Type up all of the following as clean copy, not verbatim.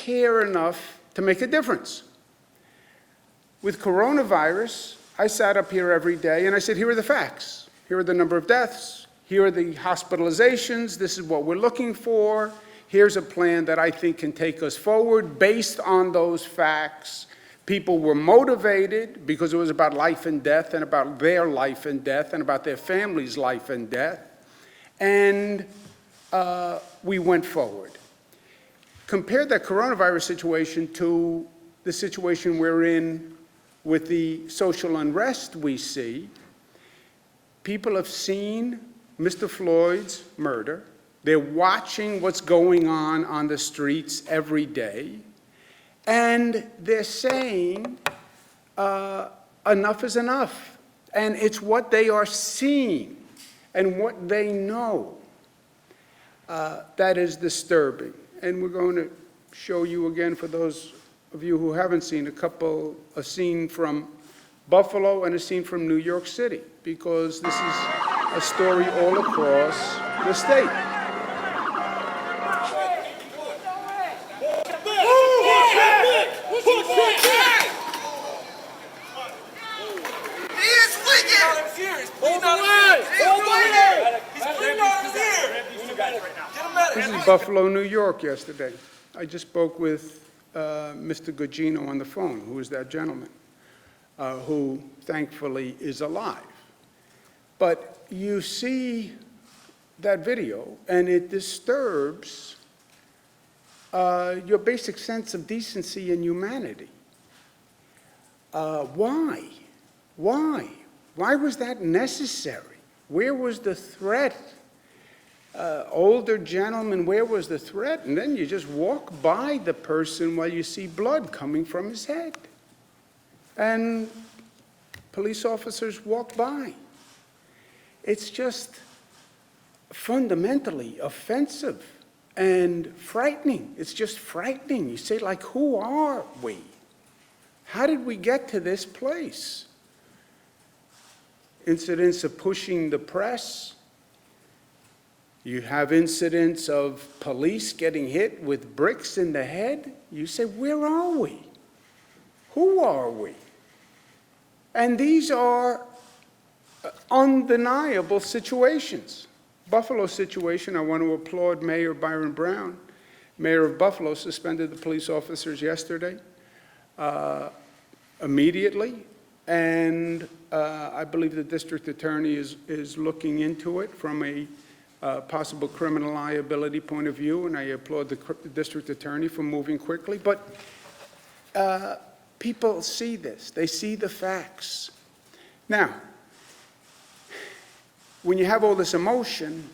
care enough to make a difference. With coronavirus, I sat up here every day and I said, here are the facts. Here are the number of deaths. Here are the hospitalizations. This is what we're looking for. Here's a plan that I think can take us forward based on those facts. People were motivated because it was about life and death and about their life and death and about their family's life and death. And we went forward. Compare that coronavirus situation to the situation we're in with the social unrest we see. People have seen Mr. Floyd's murder. They're watching what's going on the streets every day. And they're saying, enough is enough. And it's what they are seeing and what they know that is disturbing. And we're going to show you again, for those of you who haven't seen, a scene from Buffalo and a scene from New York City, because this is a story all across the state. This is Buffalo, New York yesterday. I just spoke with Mr. Gugino on the phone, who is that gentleman, who thankfully is alive. But you see that video, and it disturbs your basic sense of decency and humanity. Why? Why? Why was that necessary? Where was the threat? Older gentleman, where was the threat? And then you just walk by the person while you see blood coming from his head. And police officers walk by. It's just fundamentally offensive and frightening. It's just frightening. You say, like, who are we? How did we get to this place? Incidents of pushing the press. You have incidents of police getting hit with bricks in the head. You say, where are we? Who are we? And these are undeniable situations. Buffalo situation, I want to applaud Mayor Byron Brown. Mayor of Buffalo suspended the police officers yesterday, immediately. And I believe the district attorney is looking into it from a possible criminal liability point of view, and I applaud the district attorney for moving quickly. But people see this. They see the facts. Now, when you have all this emotion,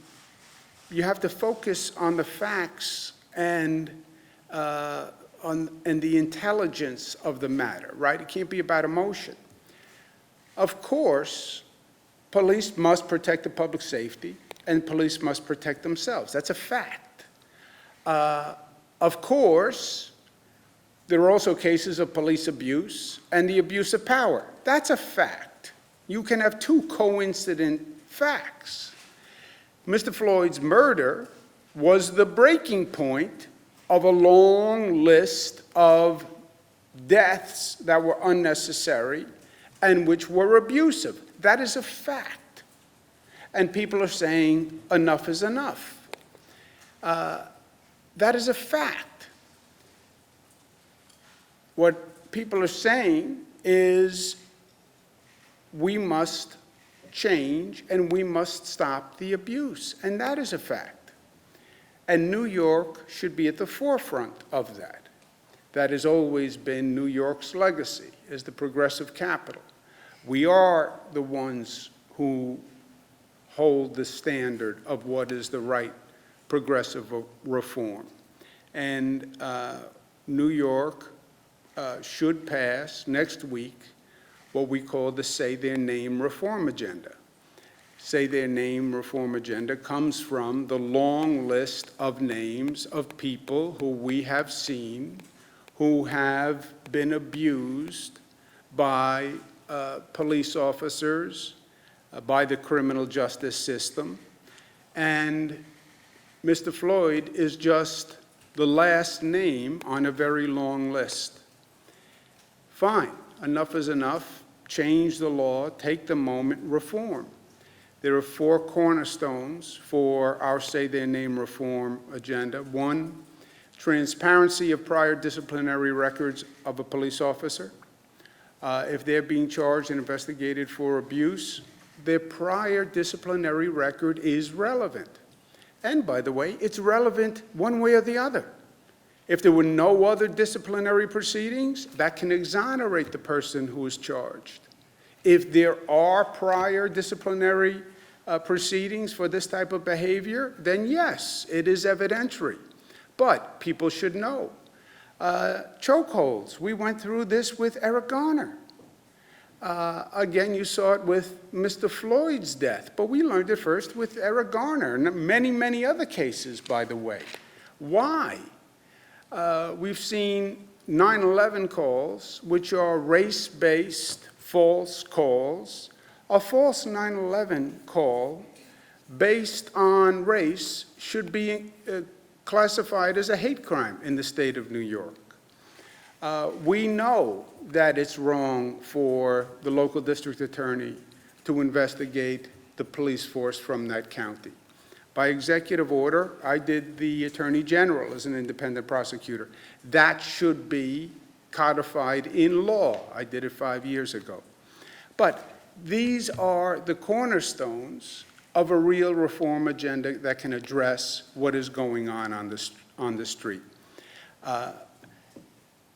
you have to focus on the facts and the intelligence of the matter, right? It can't be about emotion. Of course, police must protect the public safety, and police must protect themselves. That's a fact. Of course, there are also cases of police abuse and the abuse of power. That's a fact. You can have two coincident facts. Mr. Floyd's murder was the breaking point of a long list of deaths that were unnecessary and which were abusive. That is a fact. And people are saying enough is enough. That is a fact. What people are saying is we must change and we must stop the abuse. And that is a fact. And New York should be at the forefront of that. That has always been New York's legacy as the progressive capital. We are the ones who hold the standard of what is the right progressive reform. And New York should pass next week what we call the Say Their Name reform agenda. Say Their Name reform agenda comes from the long list of names of people who we have seen who have been abused by police officers, by the criminal justice system. And Mr. Floyd is just the last name on a very long list. Fine, enough is enough. Change the law, take the moment, reform. There are 4 cornerstones for our Say Their Name reform agenda. 1, transparency of prior disciplinary records of a police officer. If they're being charged and investigated for abuse, their prior disciplinary record is relevant. And by the way, it's relevant one way or the other. If there were no other disciplinary proceedings, that can exonerate the person who is charged. If there are prior disciplinary proceedings for this type of behavior, then yes, it is evidentiary. But people should know. Chokeholds, we went through this with Eric Garner. Again, you saw it with Mr. Floyd's death, but we learned it first with Eric Garner and many, many other cases, by the way. Why? We've seen 9/11 calls, which are race-based false calls. A false 9/11 call based on race should be classified as a hate crime in the state of New York. We know that it's wrong for the local district attorney to investigate the police force from that county. By executive order, I did the Attorney General as an independent prosecutor. That should be codified in law. I did it 5 years ago. But these are the cornerstones of a real reform agenda that can address what is going on the street.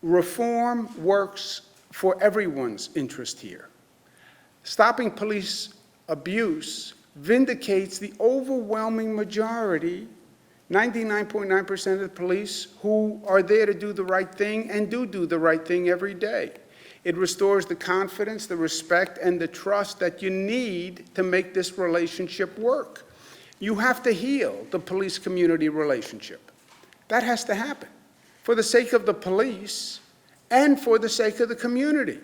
Reform works for everyone's interest here. Stopping police abuse vindicates the overwhelming majority, 99.9% of the police, who are there to do the right thing and do the right thing every day. It restores the confidence, the respect, and the trust that you need to make this relationship work. You have to heal the police-community relationship. That has to happen for the sake of the police and for the sake of the community.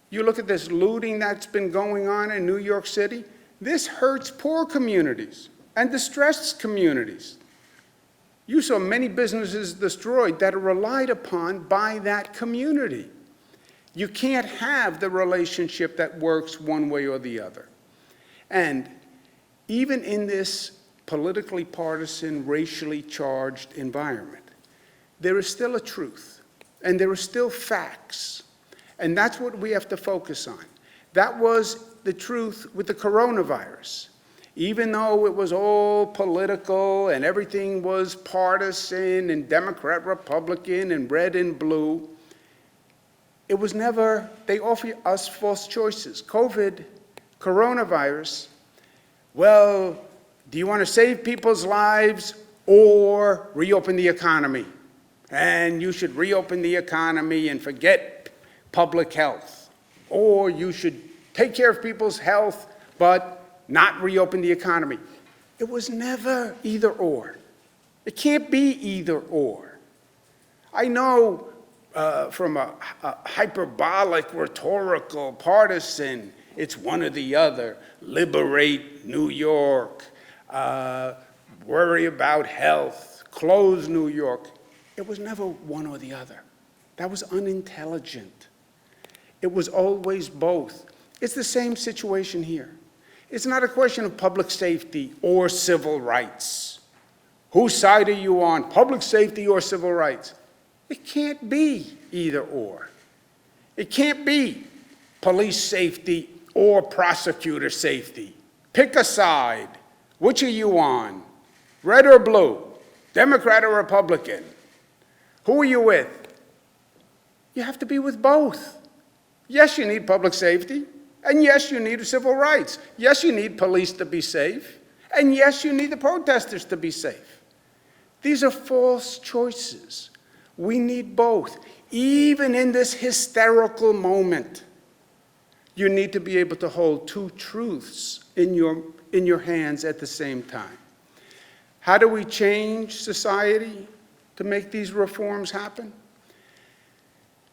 You look at this looting that's been going on in New York City. This hurts poor communities and distressed communities. You saw many businesses destroyed that are relied upon by that community. You can't have the relationship that works one way or the other. And even in this politically partisan, racially charged environment, there is still a truth, and there are still facts. And that's what we have to focus on. That was the truth with the coronavirus. Even though it was all political and everything was partisan and Democrat, Republican, and red and blue, it was never, they offer us false choices. COVID, coronavirus, well, do you want to save people's lives or reopen the economy? And you should reopen the economy and forget public health. Or you should take care of people's health, but not reopen the economy. It was never either or. It can't be either or. I know from a hyperbolic, rhetorical, partisan, it's one or the other. Liberate New York, worry about health, close New York. It was never one or the other. That was unintelligent. It was always both. It's the same situation here. It's not a question of public safety or civil rights. Whose side are you on, public safety or civil rights? It can't be either or. It can't be police safety or prosecutor safety. Pick a side. Which are you on? Red or blue? Democrat or Republican? Who are you with? You have to be with both. Yes, you need public safety. And yes, you need civil rights. Yes, you need police to be safe. And yes, you need the protesters to be safe. These are false choices. We need both. Even in this hysterical moment, you need to be able to hold two truths in your hands at the same time. How do we change society to make these reforms happen?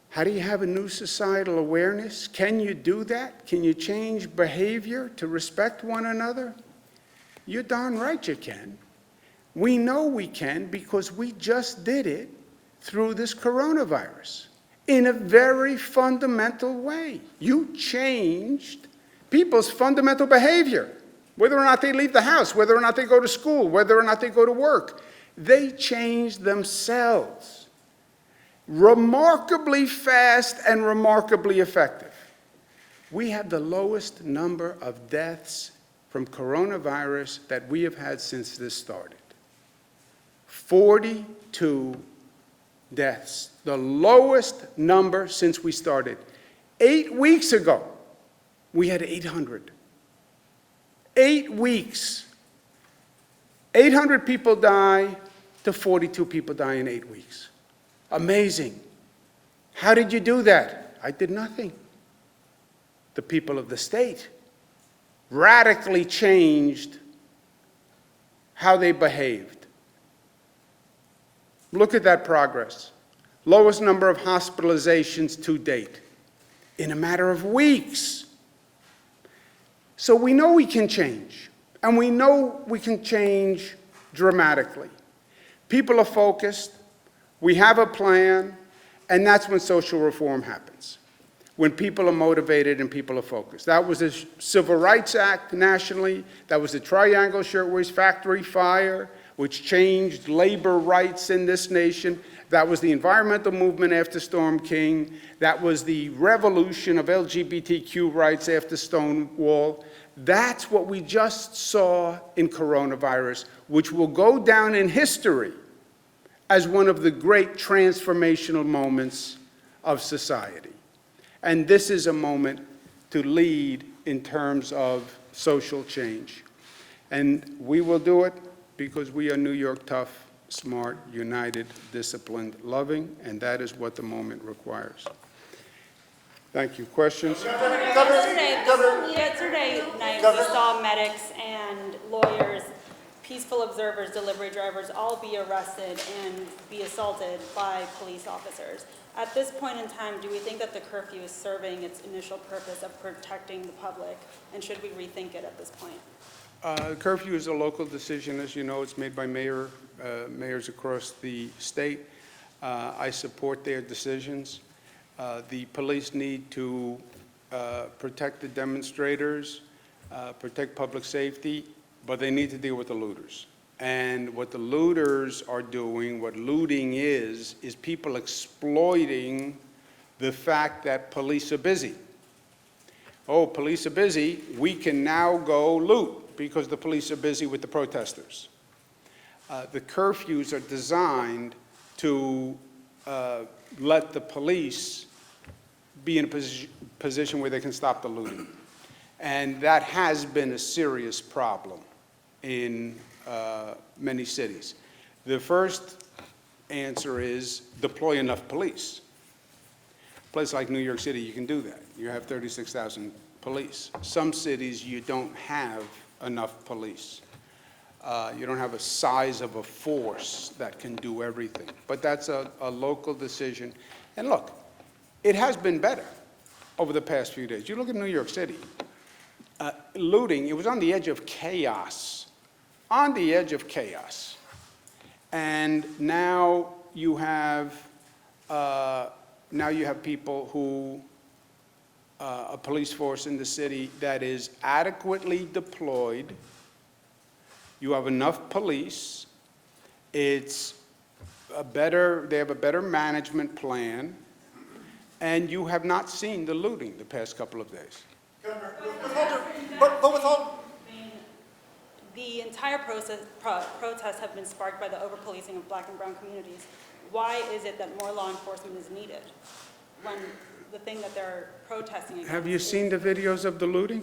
How do you have a new societal awareness? Can you do that? Can you change behavior to respect one another? You're darn right you can. We know we can because we just did it through this coronavirus in a very fundamental way. You changed people's fundamental behavior, whether or not they leave the house, whether or not they go to school, whether or not they go to work. They changed themselves remarkably fast and remarkably effective. We have the lowest number of deaths from coronavirus that we have had since this started. 42 deaths, the lowest number since we started. 8 weeks ago, we had 800. 8 weeks. 800 people die to 42 people die in 8 weeks. Amazing. How did you do that? I did nothing. The people of the state radically changed how they behaved. Look at that progress. Lowest number of hospitalizations to date in a matter of weeks. So we know we can change, and we know we can change dramatically. People are focused, we have a plan, and that's when social reform happens, when people are motivated and people are focused. That was the Civil Rights Act nationally, that was the Triangle Shirtwaist Factory fire, which changed labor rights in this nation. That was the environmental movement after Storm King. That was the revolution of LGBTQ rights after Stonewall. That's what we just saw in coronavirus, which will go down in history as one of the great transformational moments of society. And this is a moment to lead in terms of social change. And we will do it because we are New York tough, smart, united, disciplined, loving, and that is what the moment requires. Thank you. Questions? Yesterday night, we saw medics and lawyers, peaceful observers, delivery drivers, all be arrested and be assaulted by police officers. At this point in time, do we think that the curfew is serving its initial purpose of protecting the public, and should we rethink it at this point? Curfew is a local decision. As you know, it's made by mayors across the state. I support their decisions. The police need to protect the demonstrators, protect public safety, but they need to deal with the looters. And what the looters are doing, what looting is people exploiting the fact that police are busy. Oh, police are busy, we can now go loot because the police are busy with the protesters. The curfews are designed to let the police be in a position where they can stop the looting. And that has been a serious problem in many cities. The first answer is deploy enough police. A place like New York City, you can do that. You have 36,000 police. Some cities, you don't have enough police. You don't have a size of a force that can do everything. But that's a local decision. And look, it has been better over the past few days. You look at New York City, looting, it was on the edge of chaos, on the edge of chaos. And now you have people who, a police force in the city that is adequately deployed. You have enough police. It's they have a better management plan, and you have not seen the looting the past couple of days. Governor, with all The entire protests have been sparked by the over-policing of black and brown communities. Why is it that more law enforcement is needed when the thing that they're protesting against? Have you seen the videos of the looting?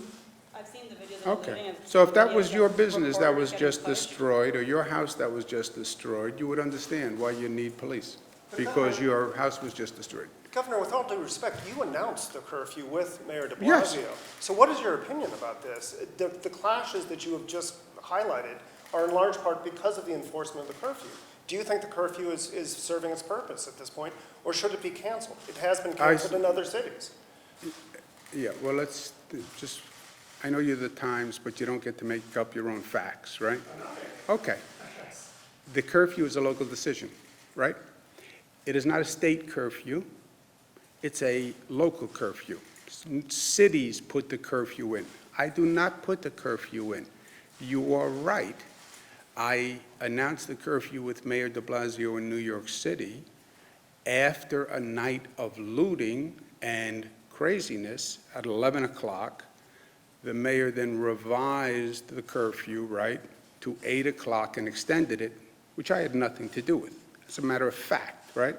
I've seen the videos of the looting. Okay. So if that was your business that was just destroyed, or your house that was just destroyed, you would understand why you need police, because your house was just destroyed. Governor, with all due respect, you announced the curfew with Mayor de Blasio. Yes. So what is your opinion about this? The clashes that you have just highlighted are in large part because of the enforcement of the curfew. Do you think the curfew is serving its purpose at this point, or should it be canceled? It has been canceled in other cities. Yeah, well, let's just, I know you're the Times, but you don't get to make up your own facts, right? Okay. the curfew is a local decision, right? It is not a state curfew. It's a local curfew. Cities put the curfew in. I do not put the curfew in. You are right. I announced the curfew with Mayor de Blasio in New York City after a night of looting and craziness at 11 o'clock. The mayor then revised the curfew, right, to 8 o'clock and extended it, which I had nothing to do with. It's a matter of fact, right?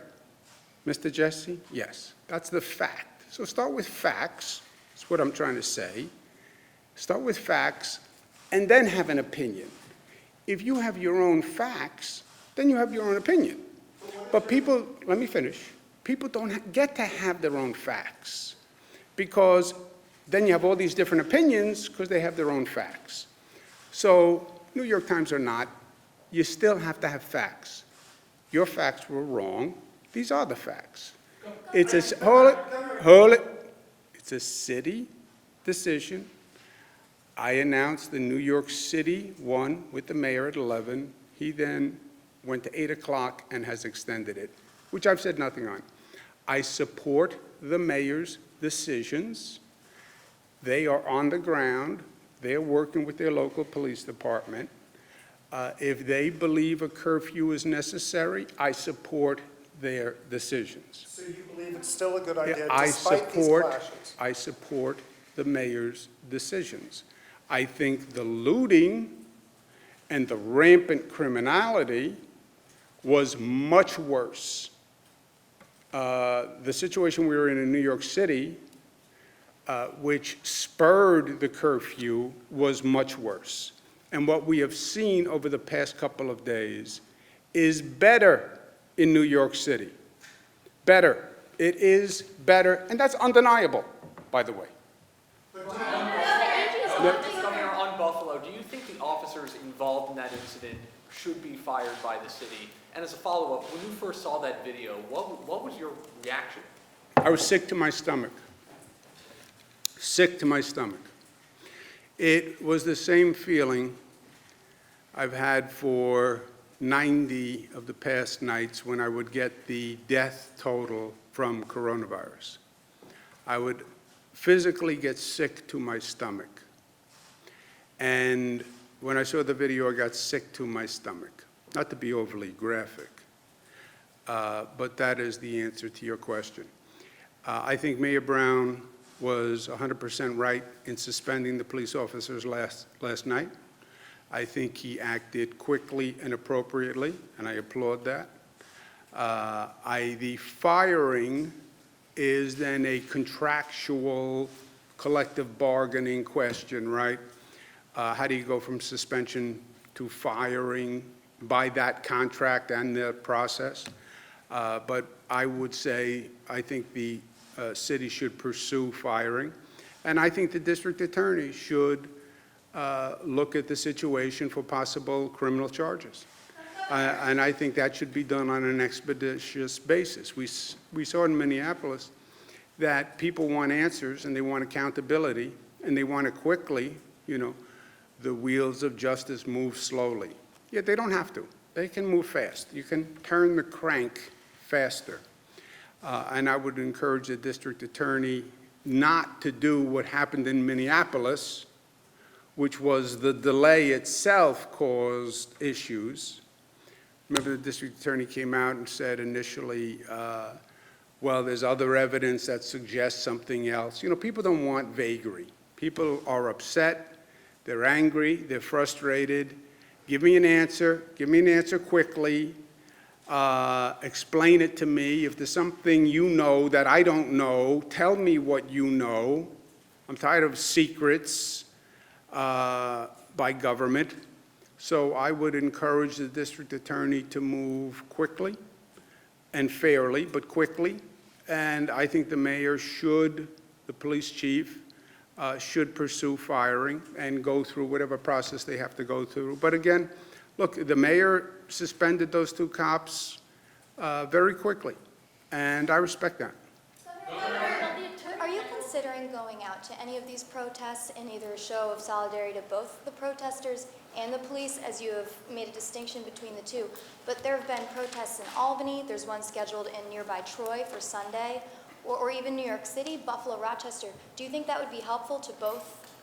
Mr. Jesse? Yes, that's the fact. So start with facts. That's what I'm trying to say. Start with facts and then have an opinion. If you have your own facts, then you have your own opinion. But people, let me finish. People don't get to have their own facts because then you have all these different opinions because they have their own facts. So New York Times or not, you still have to have facts. Your facts were wrong. These are the facts. Hold it. It's a city decision. I announced the New York City one with the mayor at 11. He then went to 8 o'clock and has extended it, which I've said nothing on. I support the mayor's decisions. They are on the ground. They're working with their local police department. If they believe a curfew is necessary, I support their decisions. So you believe it's still a good idea I despite these clashes? I support the mayor's decisions. I think the looting and the rampant criminality was much worse. The situation we were in New York City, which spurred the curfew, was much worse. And what we have seen over the past couple of days is better in New York City. Better. It is better, and that's undeniable, by the way. Governor, on Buffalo, do you think the officers involved in that incident should be fired by the city? And as a follow-up, when you first saw that video, what was your reaction? I was sick to my stomach. Sick to my stomach. It was the same feeling I've had for 90 of the past nights when I would get the death total from coronavirus. I would physically get sick to my stomach. And when I saw the video, I got sick to my stomach. Not to be overly graphic, but that is the answer to your question. I think Mayor Brown was 100% right in suspending the police officers last night. I think he acted quickly and appropriately, and I applaud that. The firing is then a contractual collective bargaining question, right? How do you go from suspension to firing by that contract and the process? But I would say I think the city should pursue firing, and I think the district attorney should look at the situation for possible criminal charges. And I think that should be done on an expeditious basis. We saw in Minneapolis that people want answers and they want accountability and they want it quickly. You know, the wheels of justice move slowly. Yet they don't have to. They can move fast. You can turn the crank faster. And I would encourage the district attorney not to do what happened in Minneapolis, which was the delay itself caused issues. Remember, the district attorney came out and said initially, well, there's other evidence that suggests something else. You know, people don't want vagary. People are upset, they're angry, they're frustrated. Give me an answer quickly. Explain it to me. If there's something you know that I don't know, tell me what you know. I'm tired of secrets by government. So I would encourage the district attorney to move quickly and fairly, but quickly. And I think the mayor should, the police chief, should pursue firing and go through whatever process they have to go through. But again, look, the mayor suspended those two cops very quickly, and I respect that. Are you concerned considering going out to any of these protests in either a show of solidarity to both the protesters and the police, as you have made a distinction between the two? But there have been protests in Albany, there's one scheduled in nearby Troy for Sunday, or even New York City, Buffalo, Rochester. Do you think that would be helpful to both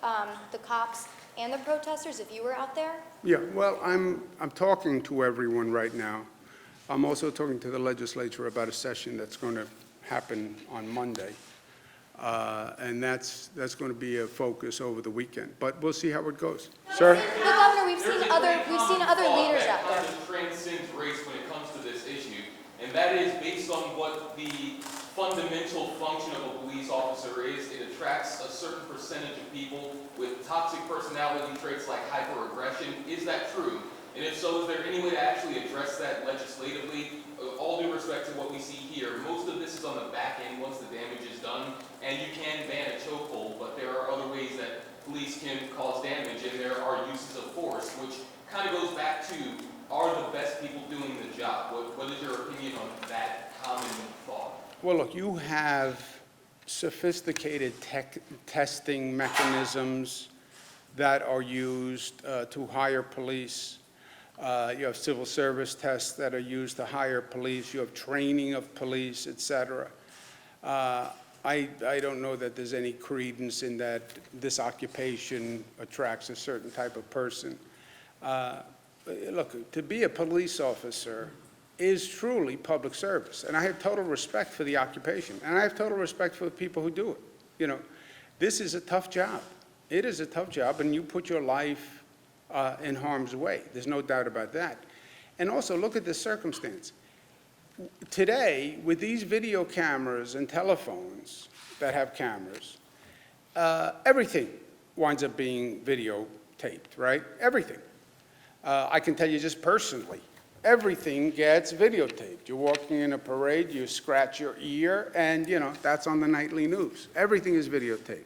the cops and the protesters if you were out there? Yeah, well, I'm talking to everyone right now. I'm also talking to the legislature about a session that's going to happen on Monday. And that's going to be a focus over the weekend. But we'll see how it goes. Sir? The governor, we've seen other leaders out there. That kind of transcends race when it comes to this issue, and that is based on what the fundamental function of a police officer is. It attracts a certain percentage of people with toxic personality traits like hyperaggression. Is that true? And if so, is there any way to actually address that legislatively? All due respect to what we see here, most of this is on the back end once the damage is done, and you can ban a chokehold, but there are other ways that police can cause damage, and there are uses of force, which kind of goes back to, are the best people doing the job? What is your opinion on that common thought? Well, look, you have sophisticated testing mechanisms that are used to hire police. You have civil service tests that are used to hire police. You have training of police, et cetera. I don't know that there's any credence in that this occupation attracts a certain type of person. Look, to be a police officer is truly public service, and I have total respect for the occupation, and I have total respect for the people who do it. You know, this is a tough job. It is a tough job, and you put your life in harm's way. There's no doubt about that. And also, look at the circumstance. Today, with these video cameras and telephones that have cameras, everything winds up being videotaped, right? Everything. I can tell you just personally, everything gets videotaped. You're walking in a parade, you scratch your ear, and, you know, that's on the nightly news. Everything is videotaped.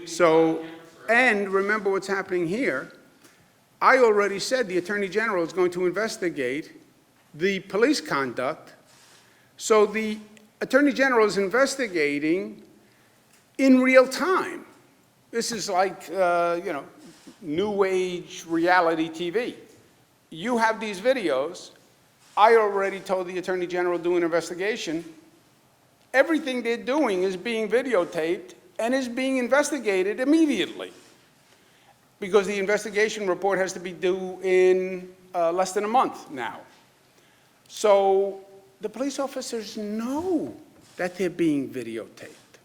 So, and remember what's happening here. I already said the Attorney General is going to investigate the police conduct. So the Attorney General is investigating in real time. This is like, you know, new age reality TV. You have these videos. I already told the Attorney General to do an investigation. Everything they're doing is being videotaped and is being investigated immediately, because the investigation report has to be due in less than a month now. So the police officers know that they're being videotaped.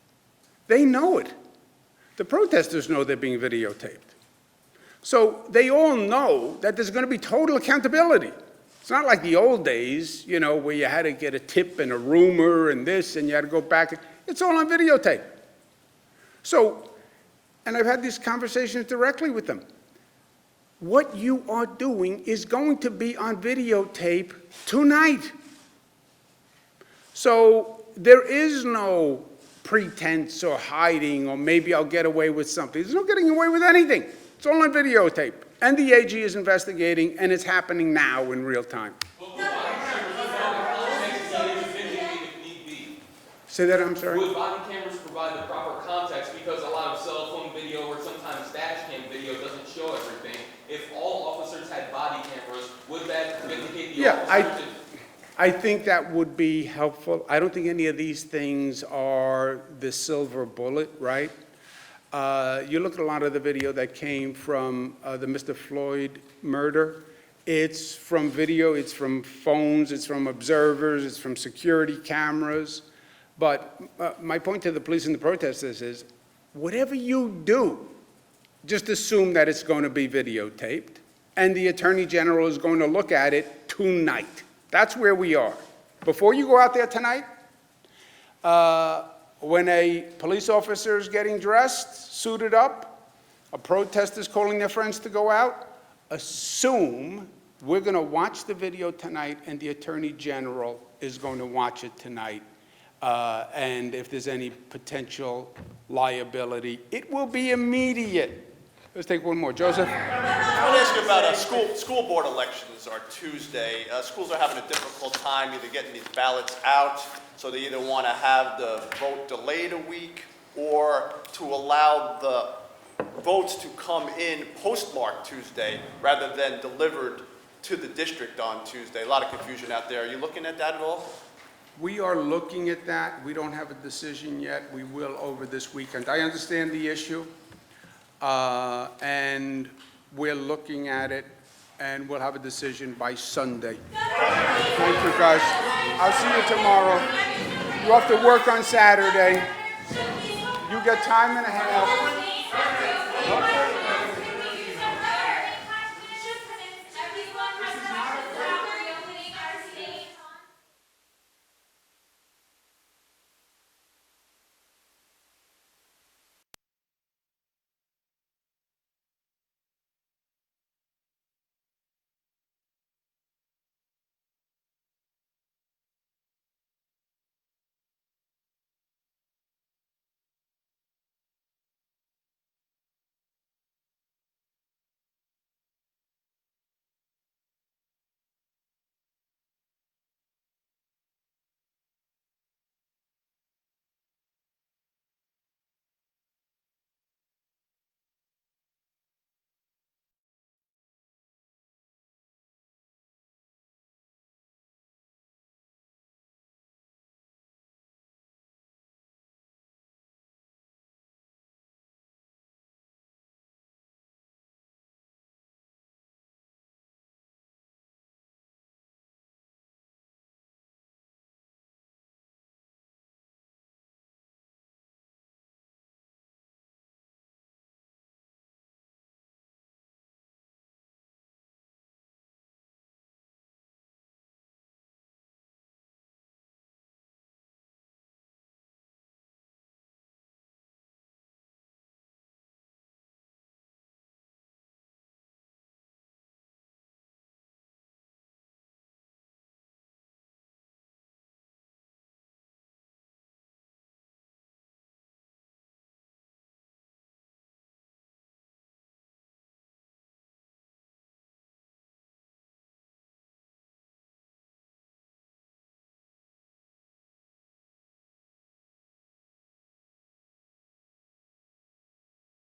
They know it. The protesters know they're being videotaped. So they all know that there's going to be total accountability. It's not like the old days, you know, where you had to get a tip and a rumor and this, and you had to go back. It's all on videotape. So, and I've had these conversations directly with them. What you are doing is going to be on videotape tonight. So there is no pretense or hiding or maybe I'll get away with something. There's no getting away with anything. It's all on videotape. And the AG is investigating, and it's happening now in real time. Say that, I'm sorry? Would body cameras provide the proper context, because a lot of cell phone video or sometimes dash cam video doesn't show everything? If all officers had body cameras, would that vindicate the officers? I think that would be helpful. I don't think any of these things are the silver bullet, right? You look at a lot of the video that came from the Mr. Floyd murder. It's from video, it's from phones, it's from observers, it's from security cameras. But my point to the police and the protesters is, whatever you do, just assume that it's going to be videotaped, and the Attorney General is going to look at it tonight. That's where we are. Before you go out there tonight, when a police officer is getting dressed, suited up, a protester is calling their friends to go out, assume we're going to watch the video tonight and the Attorney General is going to watch it tonight. And if there's any potential liability, it will be immediate. Let's take one more. Joseph? I want to ask you about school board elections are Tuesday. Schools are having a difficult time either getting these ballots out, so they either want to have the vote delayed a week or to allow the votes to come in postmarked Tuesday rather than delivered to the district on Tuesday. A lot of confusion out there. Are you looking at that at all? We are looking at that. We don't have a decision yet. We will over this weekend. I understand the issue, and we're looking at it, and we'll have a decision by Sunday. Thank you, guys. I'll see you tomorrow. You have to work on Saturday. You get time and a half.